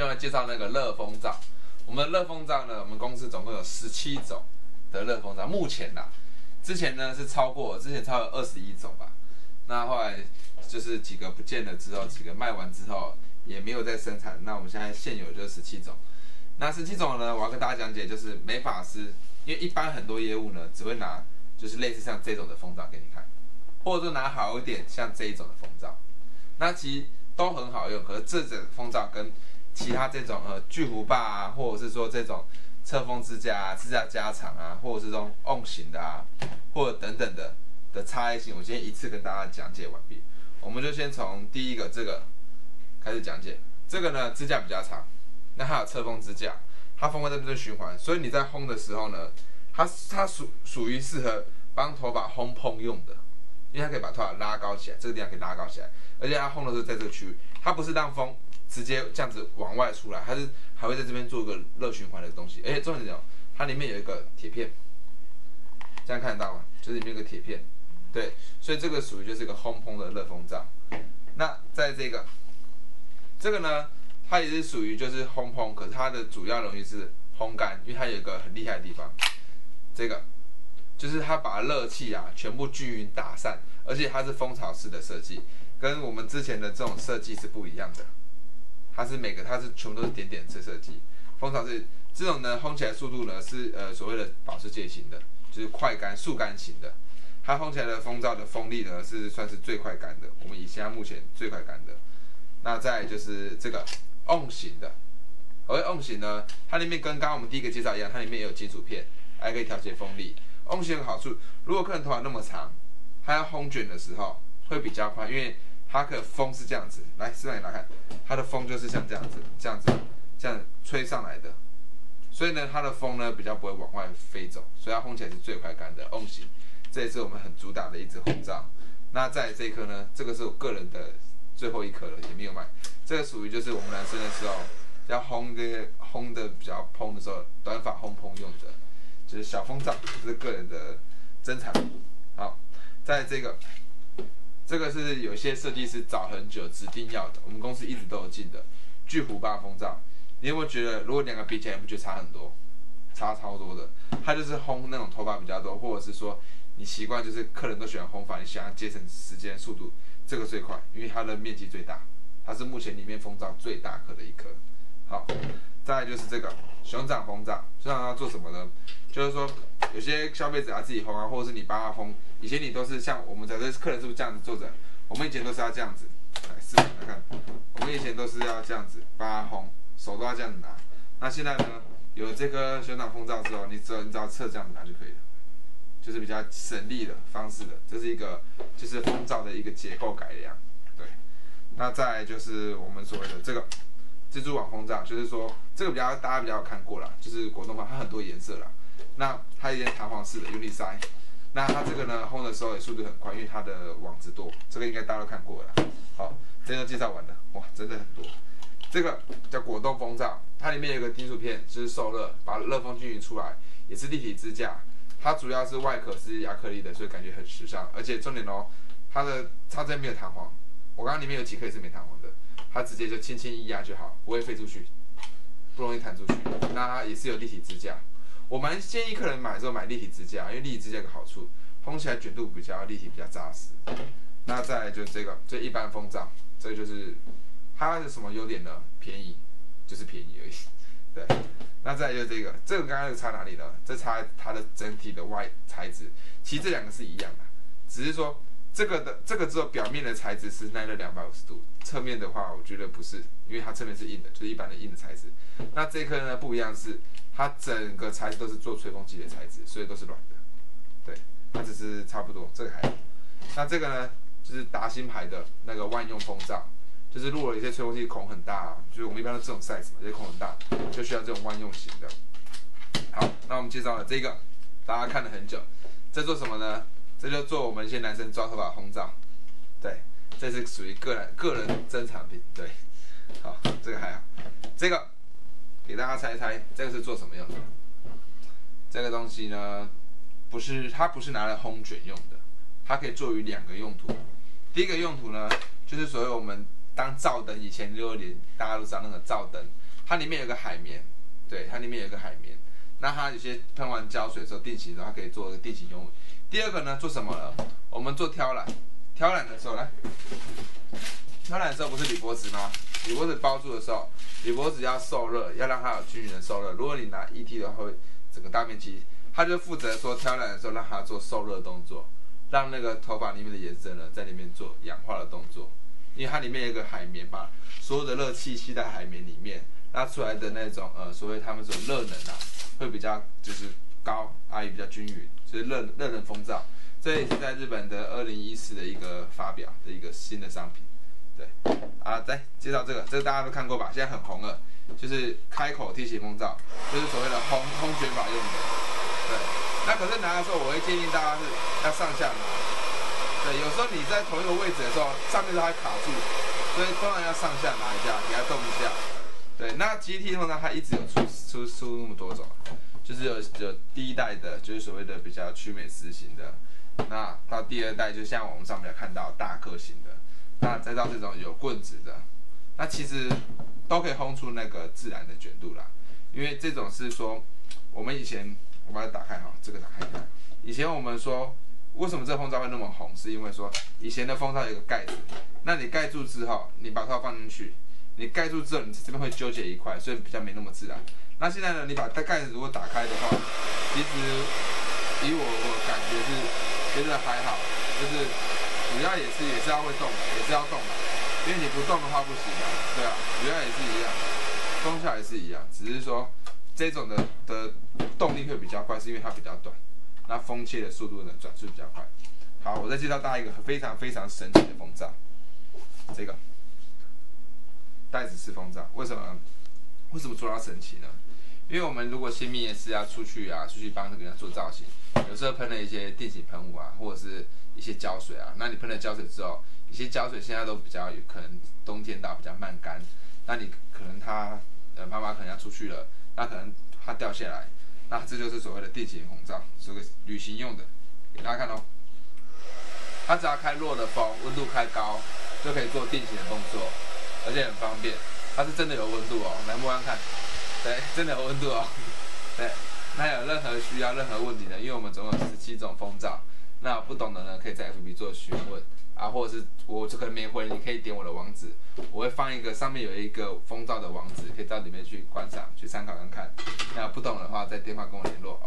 天会介绍那个热风罩。我们的热风罩呢，我们公司总共有17种的热风罩。目前啦，之前呢是超过21种吧。那后来就是几个不见了之后，几个卖完之后也没有再生产。那我们现在现有就是17种。那17种呢，我要跟大家讲解，就是美发师，因为一般很多业务呢只会拿就是类似像这种的风罩给你看，或者说拿好一点像这一种的风罩。那其实都很好用，可是这种风罩跟其他这种巨弧把啊，或者是说这种侧风支架啊、支架加长啊，或者是这种 on 型的啊，或者等等的差异性，我今天一次跟大家讲解完毕。我们就先从第一个这个开始讲解。这个呢支架比较长，那它有侧风支架，它风会在这边循环，所以你在烘的时候呢，它属于适合帮头发烘蓬用的，因为它可以把头发拉高起来，这个地方可以拉高起来，而且它烘的时候在这个区域，它不是让风直接这样子往外出来，它是还会在这边做一个热循环的东西，而且重点哦，它里面有一个铁片，这样看得到吗？就是里面有个铁片，对，所以这个属于就是一个烘蓬的热风罩。那在这个呢，它也是属于就是烘蓬，可是它的主要容易是烘干，因为它有一个很厉害的地方，这个就是它把热气啊全部均匀打散，而且它是蜂巢式的设计，跟我们之前的这种设计是不一样的。它是全部都是点点式设计，蜂巢式这种呢，烘起来速度呢是所谓的保时捷型的，就是快干速干型的。它烘起来的风罩的风力呢是算是最快干的，我们以现在目前最快干的。那再来就是这个 on 型的，而 on 型呢，它里面跟刚刚我们第一个介绍一样，它里面也有金属片，还可以调节风力。on 型有好处，如果客人头发那么长，他要烘卷的时候会比较快，因为它的风是这样子，来示范给大家看，它的风就是像这样子，这样吹上来的，所以呢，它的风呢比较不会往外飞走，所以它烘起来是最快干的 on 型，这也是我们很主打的一支烘罩。那在这一颗呢，这个是我个人的最后一颗了，也没有卖，这个属于就是我们男生的时候要烘的比较蓬的时候，短发烘蓬用的，就是小风罩，这是个人的珍藏。好，在这个是有些设计师找很久指定要的，我们公司一直都有进的巨弧把风罩。你有没有觉得，如果两个比起来，你不觉得差很多？差超多的。它就是烘那种头发比较多，或者是说你习惯就是客人都喜欢烘发，你想要节省时间速度，这个最快，因为它的面积最大，它是目前里面风罩最大颗的一颗。好，再来就是这个熊掌风罩，熊掌要做什么呢？就是说有些消费者要自己烘啊，或者是你帮他烘。以前你都是像我们在这客人是不是这样子坐着？我们以前都是要这样子，来示范来看。我们以前都是要这样子帮他烘，手都要这样子拿。那现在呢，有了这颗熊掌风罩之后，你只要侧这样子拿就可以了，就是比较省力的方式的。这是一个就是风罩的一个结构改良，对。那再来就是我们所谓的这个蜘蛛网风罩，就是说这个大家比较有看过啦，就是果冻风，它很多颜色啦。那它有点弹簧式的 Unisize， 那它这个呢烘的时候也速度很快，因为它的网子多，这个应该大家都看过了。好，这就介绍完了，哇，真的很多。这个叫果冻风罩，它里面有一个金属片，就是受热，把热风均匀出来，也是立体支架。它主要是外壳是亚克力的，所以感觉很时尚。而且重点哦，它这边没有弹簧，我刚刚里面有几颗也是没弹簧的，它直接就轻轻一压就好，不会飞出去，不容易弹出去。那它也是有立体支架。我蛮建议客人买的时候买立体支架，因为立体支架有个好处，烘起来卷度比较立体，比较扎实。那再来就是这一般风罩，这个就是它是什么优点呢？便宜，就是便宜而已。对，那再来就是这个刚刚差哪里呢？这差它的整体的外材质，其实这两个是一样的，只是说这个只有表面的材质是耐热250度，侧面的话我觉得不是，因为它侧面是硬的，就是一般的硬的材质。那这颗呢不一样是。它整个材质都是做吹风机的材质，所以都是软的。对，它只是差不多，这个还好。那这个呢，就是达新牌的那个万用风罩，就是如果有些吹风机孔很大，就是我们一般都这种 size 嘛，这些孔很大，就需要这种万用型的。好，那我们介绍了这个，大家看了很久，这做什么呢？这就做我们一些男生抓头发烘罩。对，这是属于个人珍藏品。对，好，这个还好，这个。给大家猜一猜，这个是做什么用的？这个东西呢，它不是拿来烘卷用的，它可以做于2个用途。第一个用途呢，就是所谓我们当照灯，以前60年大家都知道那个照灯，它里面有个海绵，对，它里面有一个海绵。那它有些喷完胶水之后定型的话，它可以做一个定型用。第二个呢，做什么呢？我们做挑染，挑染的时候来，挑染的时候不是铝箔纸吗？铝箔纸包住的时候，铝箔纸要受热，要让它有均匀的受热。如果你拿 ET 的话，会整个大面积，它就负责说挑染的时候让它做受热动作，让那个头发里面的颜色呢在里面做氧化的动作。因为它里面有一个海绵，把所有的热气吸在海绵里面，拉出来的那种所谓他们说热能啊，会比较就是高，也比较均匀，就是热能风罩。这也是在日本的2014的一个发表的一个新的商品。对，再介绍这个大家都看过吧？现在很红了，就是开口梯形风罩，就是所谓的烘卷法用的。对，那可是拿的时候，我会建议大家是要上下拿。对，有时候你在同一个位置的时候，上面都还卡住，所以当然要上下拿一下，给它动一下。对，那 GT 通常它一直有出那么多种，就是有第一代的，就是所谓的比较曲美实型的，那到第二代就像我们上面看到大颗型的，那再到这种有棍子的，那其实都可以烘出那个自然的卷度啦。因为这种是说，我们以前我把它打开哈，这个打开看，以前我们说。为什么这个风罩会那么红？是因为说以前的风罩有个盖子，那你盖住之后，你把套放进去，你盖住之后，你这边会纠结一块，所以比较没那么自然。那现在呢，你把盖子如果打开的话，其实以我感觉是觉得还好，就是主要也是要会动，也是要动的，因为你不动的话不行啊，对啊，主要也是一样，功效也是一样，只是说这种的动力会比较快，是因为它比较短。那风切的速度呢，转速比较快。好，我再介绍大家一个非常非常神奇的风罩，这个袋子式风罩。为什么说它神奇呢？因为我们如果新密也是要出去帮人家做造型，有时候喷了一些定型喷雾啊，或者是一些胶水啊，那你喷了胶水之后，一些胶水现在都比较有可能冬天到比较慢干，那你可能妈妈可能要出去了，那可能它掉下来。那这就是所谓的定型风罩，是个旅行用的，给大家看哦。它只要开弱的风，温度开高，就可以做定型的动作，而且很方便。它是真的有温度哦，来摸看看，对，真的有温度哦。对，那有任何需要、任何问题的，因为我们总有17种风罩，那不懂的呢，可以在 FB 做询问或者是我这个没回，你可以点我的网址，我会放一个上面有一个风罩的网址，可以到里面去观赏、去参考看看。那不懂的话，在电话跟我联络。